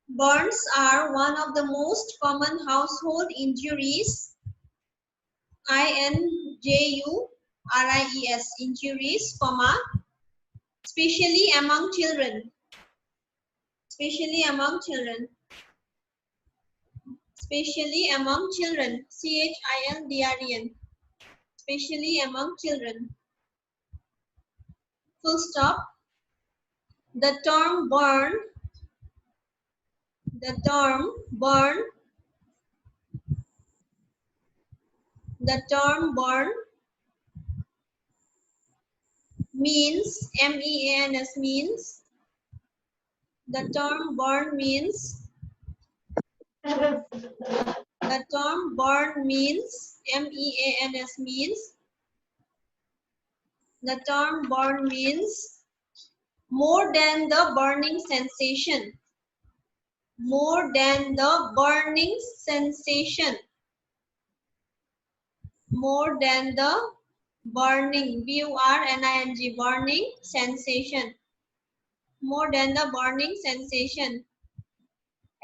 Burns are one of the most common household injuries. INJURIES injuries, especially among children. Especially among children. Especially among children. CHILDREN. Especially among children. Full stop. The term burn means MEANS means the term burn means MEANS means the term burn means more than the burning sensation. More than the burning sensation. More than the burning, BURNING, burning sensation. More than the burning sensation.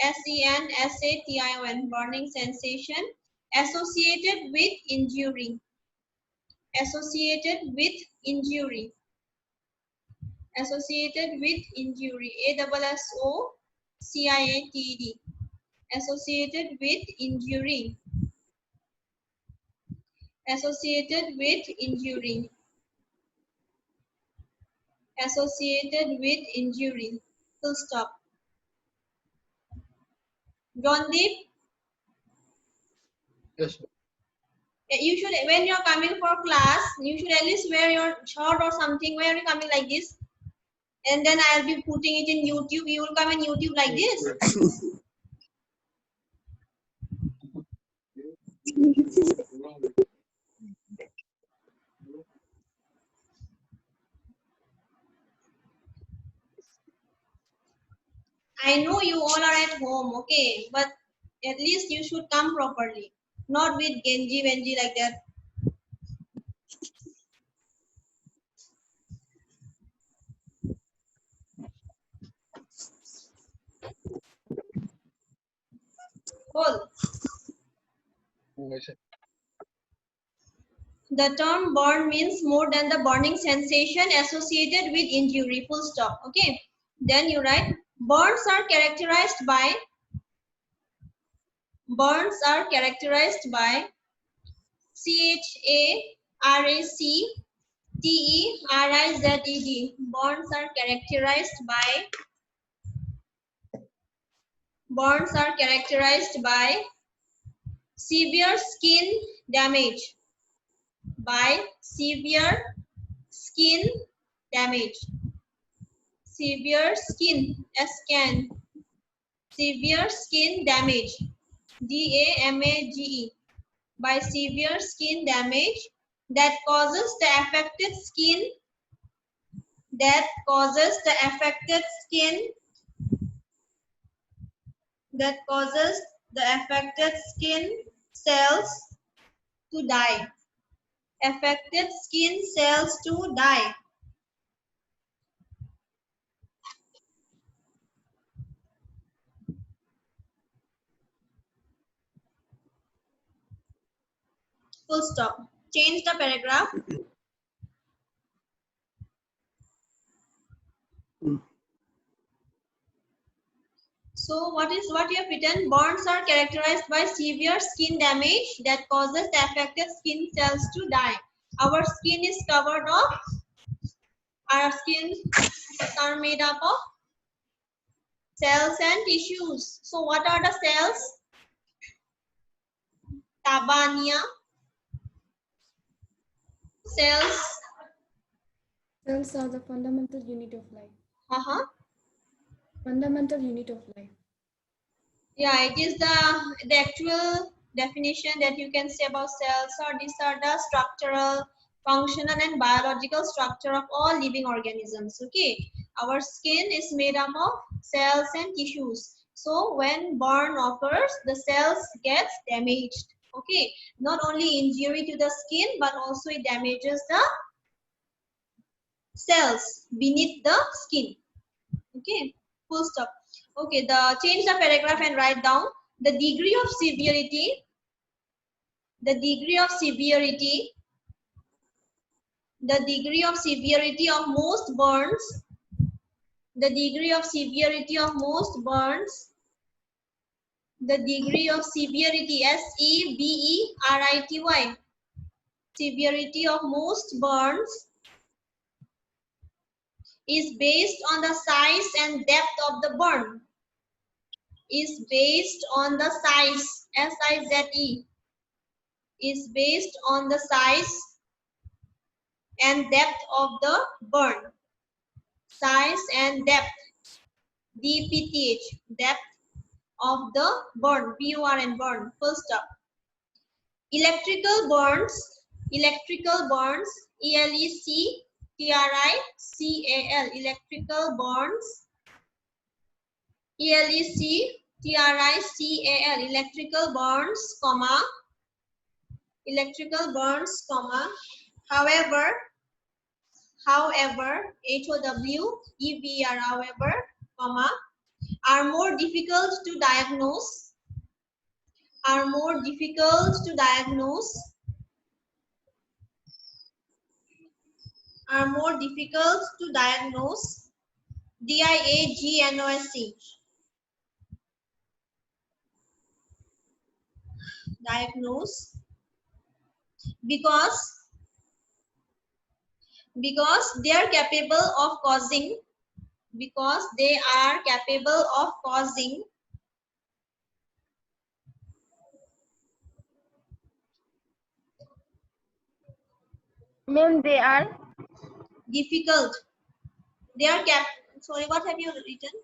SENSATION, burning sensation. Associated with injury. Associated with injury. Associated with injury. ASSOCIATED. Associated with injury. Associated with injury. Associated with injury. Full stop. Jondeep, Yes. you should, when you're coming for class, you should at least wear your shirt or something. Why are you coming like this? And then I'll be putting it in YouTube. You will come in YouTube like this. I know you all are at home, okay, but at least you should come properly, not with Genji Wenji like that. Hold. The term burn means more than the burning sensation associated with injury. Full stop. Okay. Then you write burns are characterized by CHARACTERIZED. Burns are characterized by severe skin damage. By severe skin damage. Severe skin severe skin damage. DAMAGE. By severe skin damage that causes the affected skin cells to die. Affected skin cells to die. Full stop. Change the paragraph. So what you have written? Burns are characterized by severe skin damage that causes the affected skin cells to die. Our skin is covered of, our skins are made up of cells and tissues. So what are the cells? Tabania. Cells. Cells are the fundamental unit of life. Fundamental unit of life. Yeah, it is the actual definition that you can say about cells, or these are the structural, functional and biological structure of all living organisms. Okay, our skin is made up of cells and tissues. So when burn occurs, the cells gets damaged. Okay, not only injury to the skin, but also it damages the cells beneath the skin. Okay, full stop. Okay, change the paragraph and write down the degree of severity. The degree of severity. The degree of severity of most burns. The degree of severity of most burns. The degree of severity, severity, severity of most burns is based on the size and depth of the burn. Is based on the size, size, is based on the size and depth of the burn. Size and depth, depth, depth of the burn, burn, burn, full stop. Electrical burns, electrical burns, electrical, electrical burns, electrical, electrical burns, comma, electrical burns, comma, however, however, HOWEVER, however, comma, are more difficult to diagnose, are more difficult to diagnose, are more difficult to diagnose, DIAGNOS, diagnose, because they are capable of causing, because they are capable of causing Ma'am, they are difficult. They are sorry, what have you written?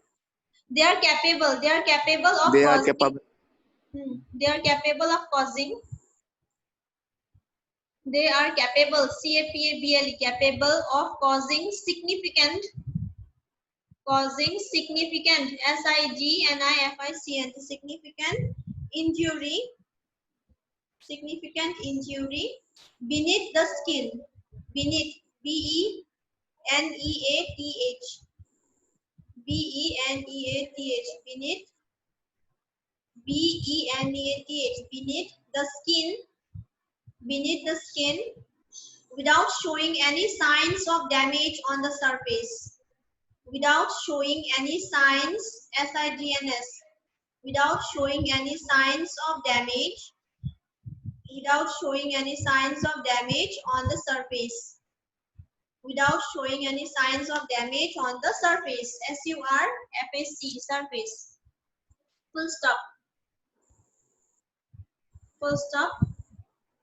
They are capable of They are causing. capable. They are capable of causing. They are capable, CAPABLE, capable of causing significant, significant significant injury, significant injury beneath the skin, beneath, BENEATH, BENEATH, beneath, BENEATH, beneath the skin, beneath the skin, without showing any signs of damage on the surface, without showing any signs, SIGNS, without showing any signs of damage, without showing any signs of damage on the surface, without showing any signs of damage on the surface, SURFACE, surface, full stop, full stop.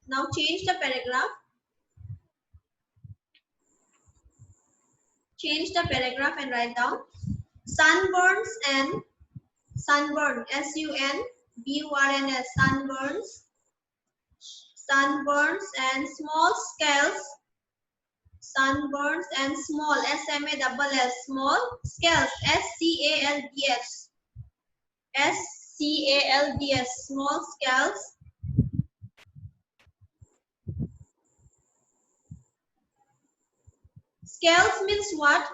Now change the paragraph, change the paragraph and write down sunburns and sunburn, SUNBURNS, sunburns, sunburns and small scales, sunburns and small, SMALL, small scales, SCALDS, SCALDS, small scales, scales means what?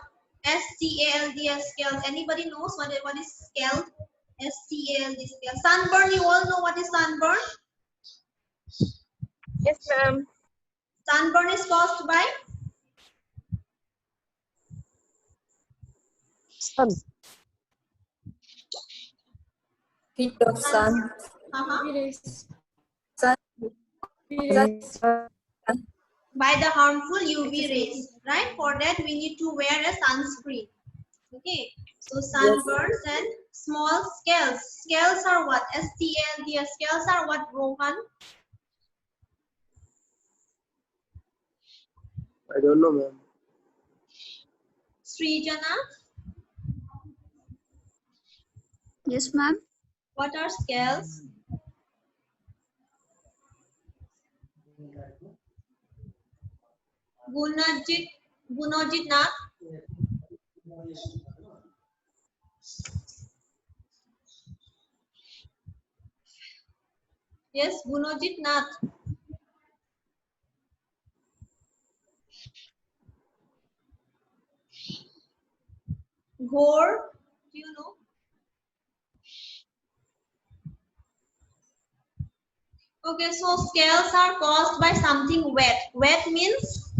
SCALDS, scales. Anybody knows what is scale? SCALD, scale. Sunburn, you all know what is sunburn? yes, ma'am. Sunburn is caused by Sun. Heat of sun. UV rays. Sun. UV rays. by the harmful UV rays, right? For that we need to wear a sunscreen. Okay, so sunburns and small scales. Scales are what? SCALD. Scales are what, Rohan? I don't know, ma'am. Srijana, Yes, ma'am. what are scales? Gunojit Nath. Yes, Gunojit Nath. Ghor, do you know? Okay, so scales are caused by something wet. Wet means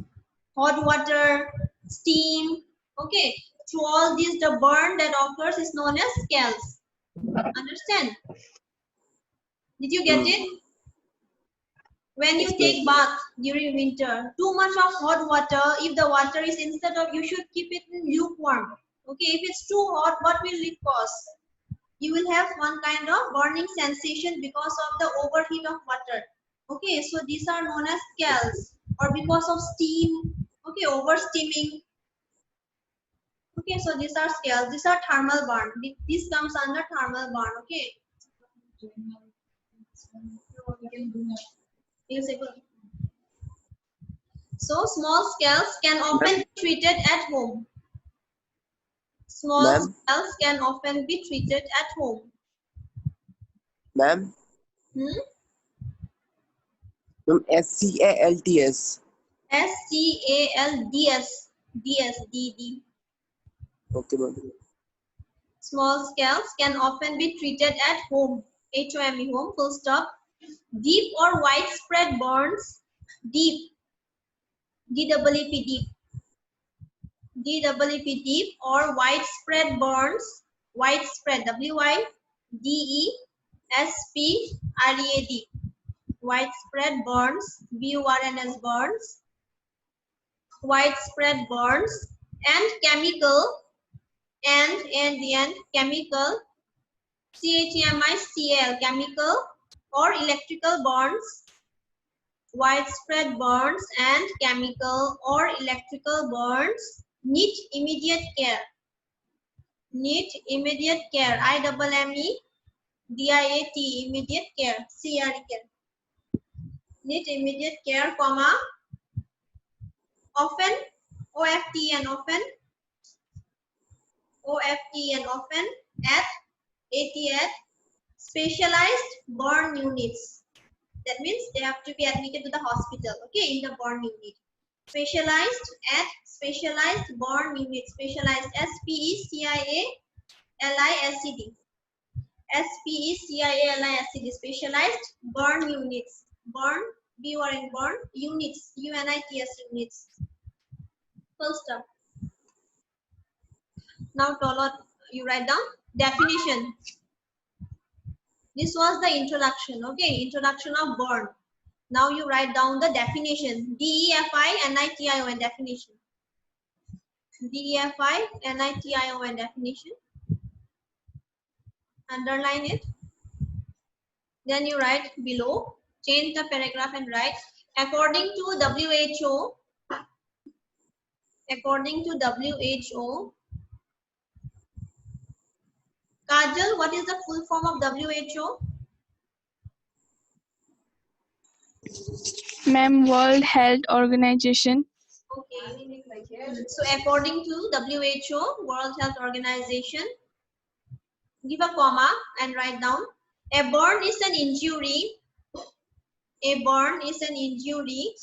hot water, steam. Okay, through all these, the burn that occurs is known as scales. Understand? Did you get it? When you take bath during winter, too much of hot water, if the water is instead of, you should keep it in lukewarm. Okay, if it's too hot, what will it cause? You will have one kind of burning sensation because of the overheat of water. Okay, so these are known as scales, or because of steam. Okay, over steaming. Okay, so these are scales. These are thermal burn. This comes under thermal burn. Okay. So small scales can often be treated at home. Small Ma'am? scales can often be treated at home. Ma'am? Hmm? Ma'am, SCALTS. SCALDS. DD. Okay, ma'am. Small scales can often be treated at home. HOME, home, full stop. Deep or widespread burns. Deep. DEEP, deep. DEEP, deep or widespread burns. Widespread. WIDESPREAD. Widespread burns. BURNS, burns. Widespread burns. And chemical. And chemical. CHEMICL, chemical or electrical burns. Widespread burns and chemical or electrical burns need immediate care. Need immediate care. IMMEDIAT, immediate care. CRE, care. Need immediate care, comma. Often, OFTEN, often. OFTEN, often. At specialized burn units. That means they have to be admitted to the hospital, okay, in the burn unit. Specialized burn unit. Specialized, SPECIALISED. SPECIALISED. Specialized burn units. Burn, burn units. UNITS units. Full stop. Now, Tolot, you write down definition. This was the introduction, okay, introduction of burn. Now you write down the definition. DEFINITION definition. DEFINITION definition. Underline it. Then you write below. Change the paragraph and write. According to WHO. According to WHO. Kajal, what is the full form of WHO? Ma'am, World Health Organization. Okay. So according to WHO, World Health Organization, give a comma and write down. A burn is an injury. A burn is an injury.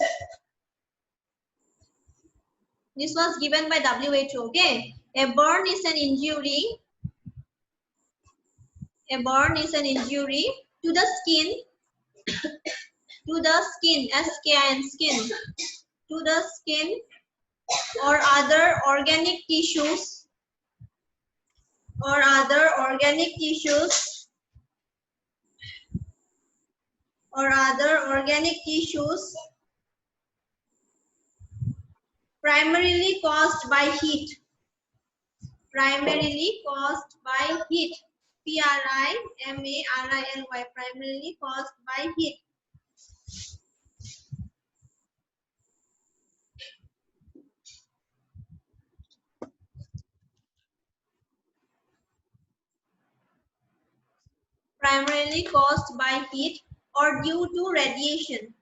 This was given by WHO. Okay. A burn is an injury. A burn is an injury to the skin. To the skin. SKIN, skin. To the skin or other organic tissues. Or other organic tissues. Or other organic tissues. Primarily caused by heat. Primarily caused by heat. PRIMARILY. Primarily caused by heat. Primarily caused by heat or due to radiation.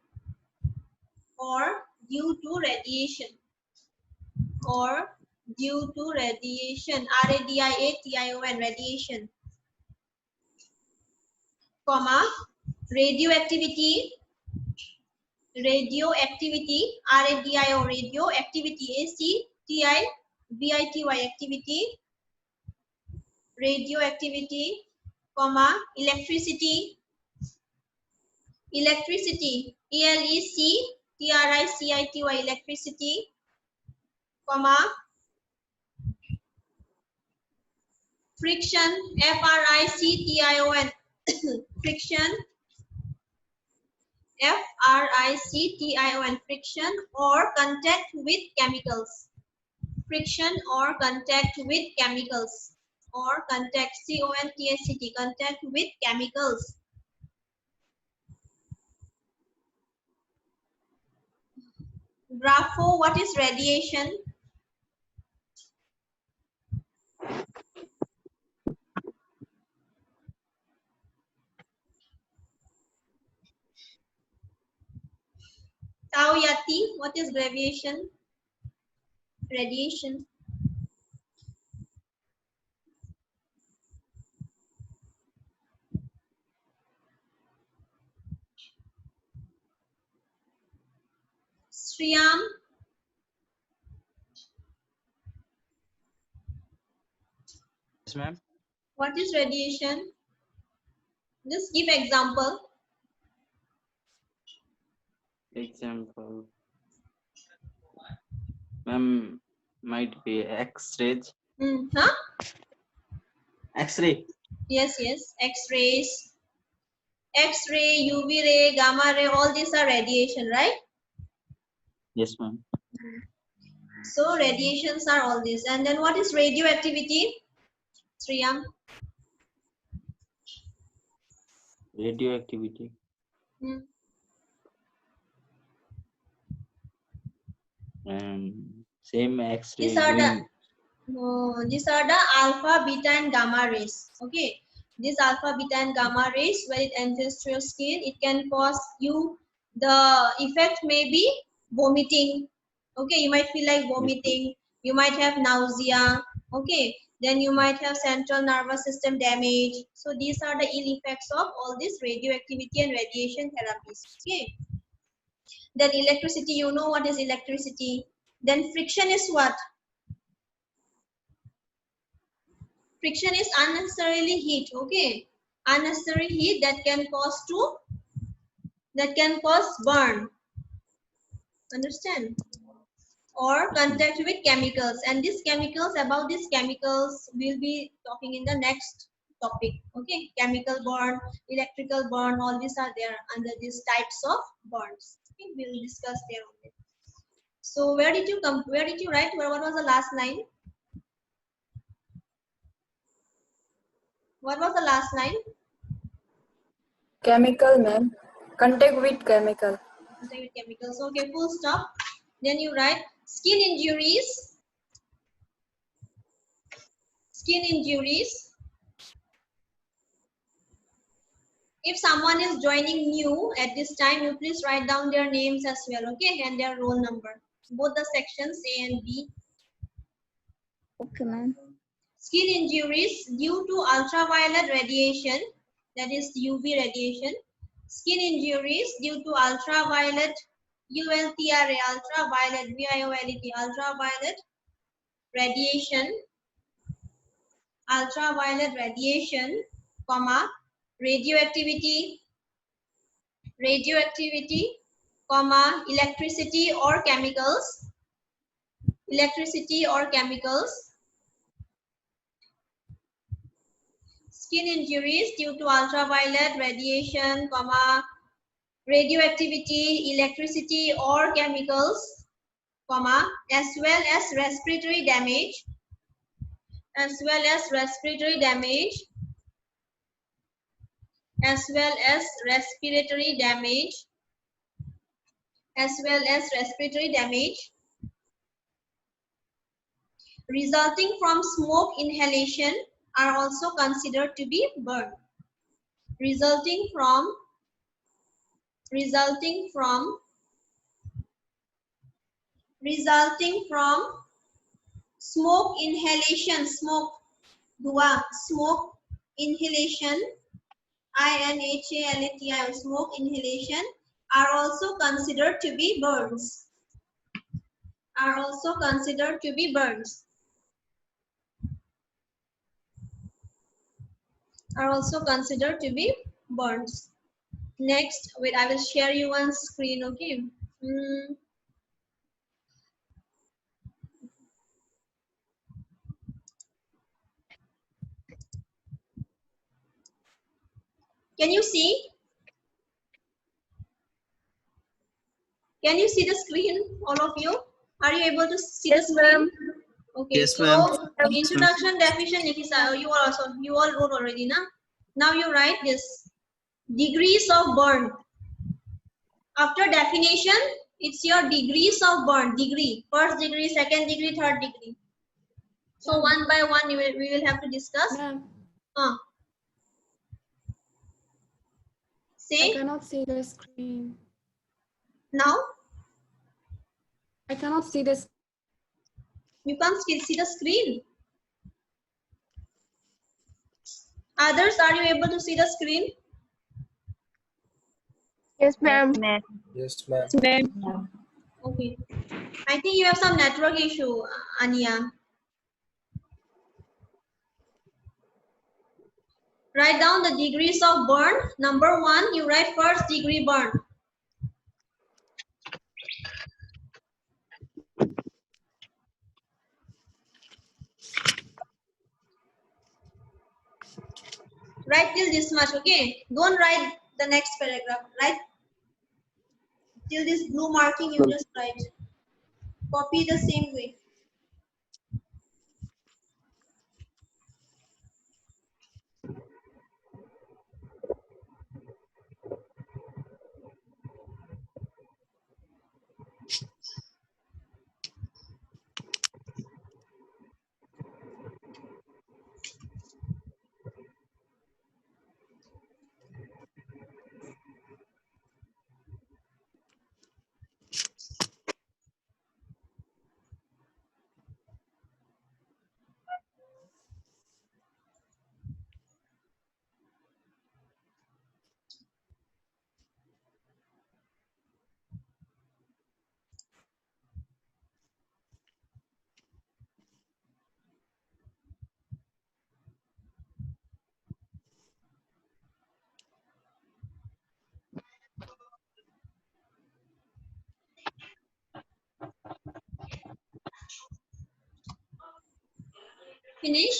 Or due to radiation. Or due to radiation. RADIATION, radiation. Comma. Radioactivity. Radioactivity. RADIO, radioactivity. ACTIVITY, activity. Radioactivity, comma, electricity. electricity, electricity, electricity, comma, friction, friction, friction, friction, or contact with chemicals, friction or contact with chemicals, or contact, contact, contact with chemicals. Grapho, what is radiation? Tau Yati, what is radiation? Radiation. Sriyam, Yes, ma'am. what is radiation? Just give example. Example. Ma'am, might be X-rays. Huh? X-ray. Yes, yes. X-rays, X-ray, UV ray, gamma ray, all these are radiation, right? Yes, ma'am. So radiations are all these. And then what is radioactivity? Sriyam. Radioactivity. Same X-ray. These are the alpha, beta, and gamma rays. Okay, this alpha, beta, and gamma rays, when it enters to your skin, it can cause you, the effect may be vomiting. Okay, you might feel like vomiting. You might have nausea. Okay, then you might have central nervous system damage. So these are the ill effects of all this radioactivity and radiation therapies. Okay. Then electricity, you know what is electricity. Then friction is what? Friction is unnecessarily heat. Okay, unnecessary heat that can cause burn. Understand? Or contact with chemicals, and these chemicals, about these chemicals we'll be talking in the next topic. Okay, chemical burn, electrical burn, all these are there under these types of burns. Okay, we'll discuss there only. So where did you come? Where did you write? What was the last line? What was the last line? Chemical, ma'am. Contact with chemical. Contact with chemicals. Okay, full stop. Then you write skin injuries. Skin injuries. If someone is joining new at this time, you please write down their names as well, okay, and their roll number. Both the sections A and B. Okay, ma'am. Skin injuries due to ultraviolet radiation, that is UV radiation. Skin injuries due to ultraviolet, ULTRA, ultraviolet, VIOLET, ultraviolet radiation, ultraviolet radiation, comma, radioactivity, comma, electricity or chemicals, skin injuries due to ultraviolet radiation, comma, radioactivity, electricity or chemicals, comma, as well as respiratory damage, as well as respiratory damage, resulting from smoke inhalation are also considered to be burn. Resulting from smoke inhalation, smoke inhalation, INHALATI, smoke inhalation are also considered to be burns. Next, wait, I will share you one screen, okay? Can you see? Can you see the screen, all of you? Are you able to see the screen? Okay, Yes, so ma'am. introduction definition, Nikisa, you all wrote already, na? Now you write this. Degrees of burn. After definition, it's your degrees of burn. Degree. First degree, second degree, third degree. So one by one we will have to discuss. Ma'am, I Say cannot see the screen. now. I cannot see this. You can't see the screen. Others, are you able to see the screen? Yes, ma'am. Yes, ma'am. Okay. I think you have some network issue, Ania. Write down the degrees of burn. Number 1, you write first degree burn. Write till this much, okay? Don't write the next paragraph. Write till this blue marking, you just write. Copy the same way. Finish?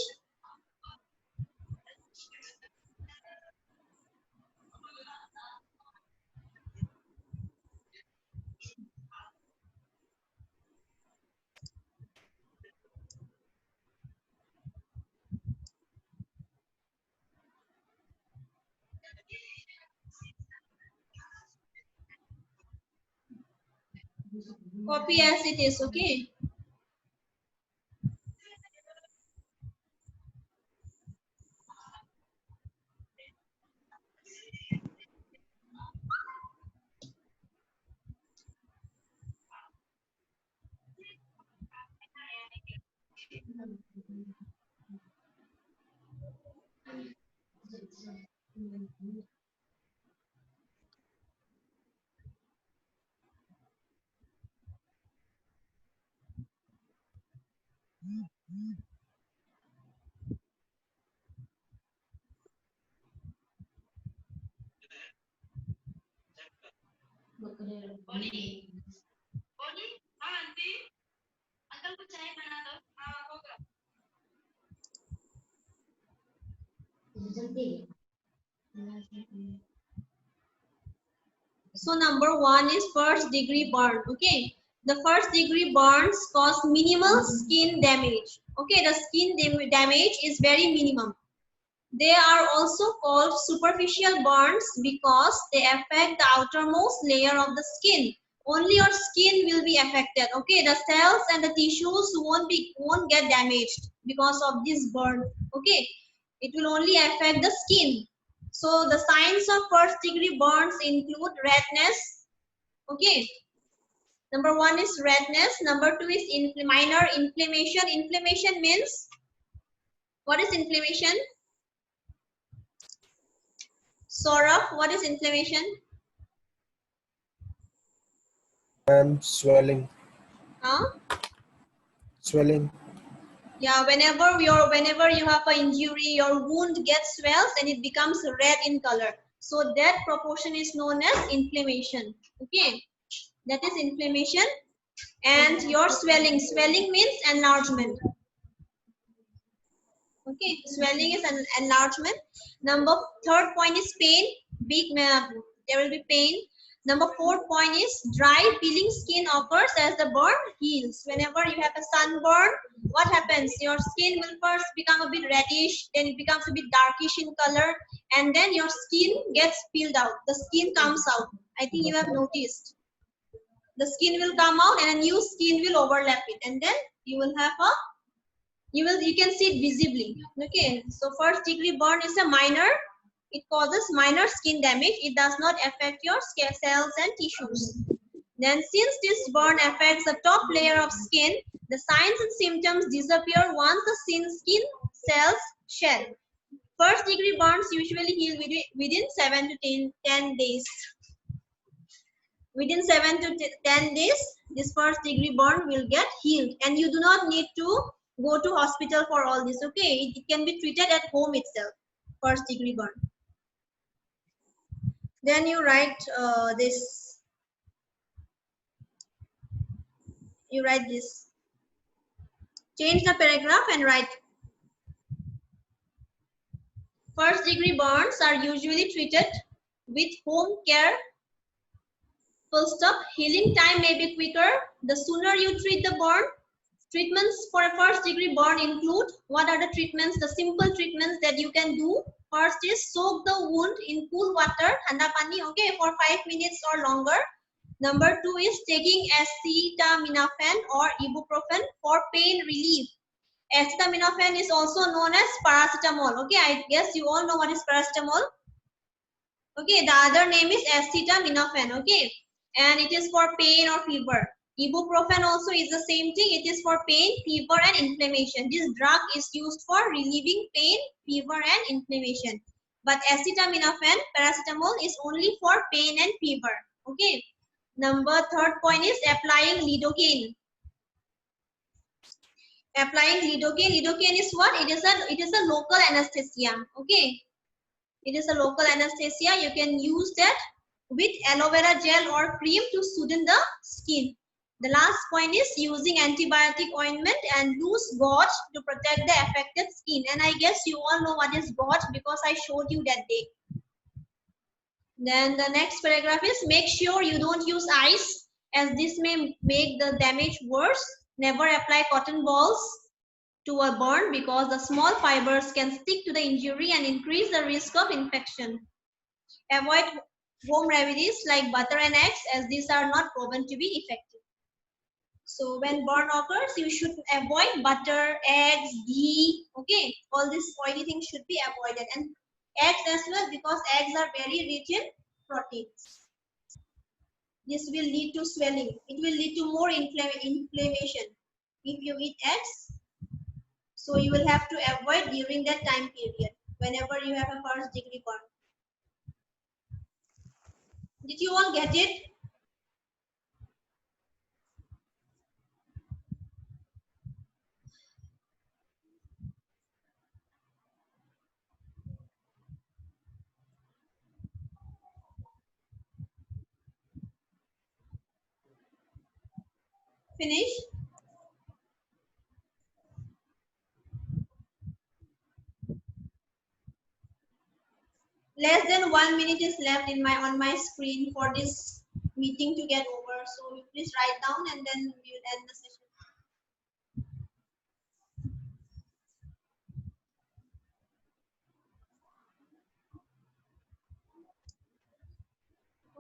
Copy as it is, okay? So number 1 is first degree burn, okay? The first degree burns cause minimal skin damage, okay? The skin damage is very minimum. They are also called superficial burns because they affect the outermost layer of the skin. Only your skin will be affected, okay? The cells and the tissues won't get damaged because of this burn, okay? It will only affect the skin. So the signs of first degree burns include redness, okay? Number 1 is redness. Number 2 is minor inflammation. Inflammation means, what is inflammation? Saurabh, what is inflammation? Ma'am, swelling. Huh? Swelling. Yeah, whenever you have an injury, your wound gets swells and it becomes red in color. So that proportion is known as inflammation. Okay, that is inflammation. And your swelling. Swelling means enlargement. Okay, swelling is an enlargement. Third point is pain. There will be pain. Number 4 point is dry peeling skin occurs as the burn heals. Whenever you have a sunburn, what happens? Your skin will first become a bit reddish, then it becomes a bit darkish in color, and then your skin gets peeled out. The skin comes out. I think you have noticed. The skin will come out and a new skin will overlap it, and then you will have a you can see it visibly. Okay, so first degree burn is a minor. It causes minor skin damage. It does not affect your cells and tissues. Then since this burn affects the top layer of skin, the signs and symptoms disappear once the skin cells shed. First degree burns usually heal within 7 to 10 days. Within 7 to 10 days, this first degree burn will get healed, and you do not need to go to hospital for all this. Okay, it can be treated at home itself. First degree burn. Then you write this. You write this. Change the paragraph and write. First degree burns are usually treated with home care. Full stop. Healing time may be quicker the sooner you treat the burn. Treatments for a first degree burn include, what are the treatments? The simple treatments that you can do. First is soak the wound in cool water, thanda pani, okay, for 5 minutes or longer. Number 2 is taking acetaminophen or ibuprofen for pain relief. Acetaminophen is also known as paracetamol. Okay, I guess you all know what is paracetamol. Okay, the other name is acetaminophen. Okay, and it is for pain or fever. Ibuprofen also is the same thing. It is for pain, fever, and inflammation. This drug is used for relieving pain, fever, and inflammation. But acetaminophen, paracetamol, is only for pain and fever. Okay. Third point is applying lidocaine. Applying lidocaine. Lidocaine is what? It is a local anesthesia. Okay. It is a local anesthesia. You can use that with aloe vera gel or cream to soothe the skin. The last point is using antibiotic ointment and loose gauze to protect the affected skin. And I guess you all know what is gauze because I showed you that day. Then the next paragraph is make sure you don't use ice as this may make the damage worse. Never apply cotton balls to a burn because the small fibers can stick to the injury and increase the risk of infection. Avoid home remedies like butter and eggs as these are not proven to be effective. So when burn occurs, you should avoid butter, eggs, ghee. Okay, all these oily things should be avoided, and eggs as well because eggs are very rich in proteins. This will lead to swelling. It will lead to more inflammation if you eat eggs. So you will have to avoid during that time period whenever you have a first degree burn. Did you all get it? Finish? Less than 1 minute is left on my screen for this meeting to get over. So please write down and then we will end the session.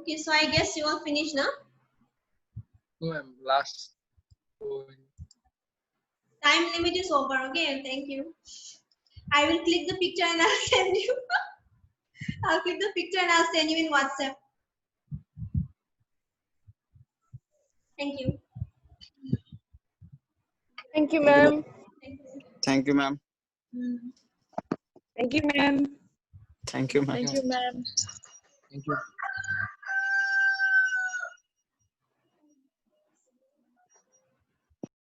Okay, so I guess you all finished now. Last. Time limit is over. Okay, thank you. I will click the picture and I'll send you. I'll click the picture and I'll send you in WhatsApp. Thank you. Thank you, ma'am. Thank you, ma'am. Thank you, ma'am. Thank you, ma'am. Thank you, ma'am. Thank you.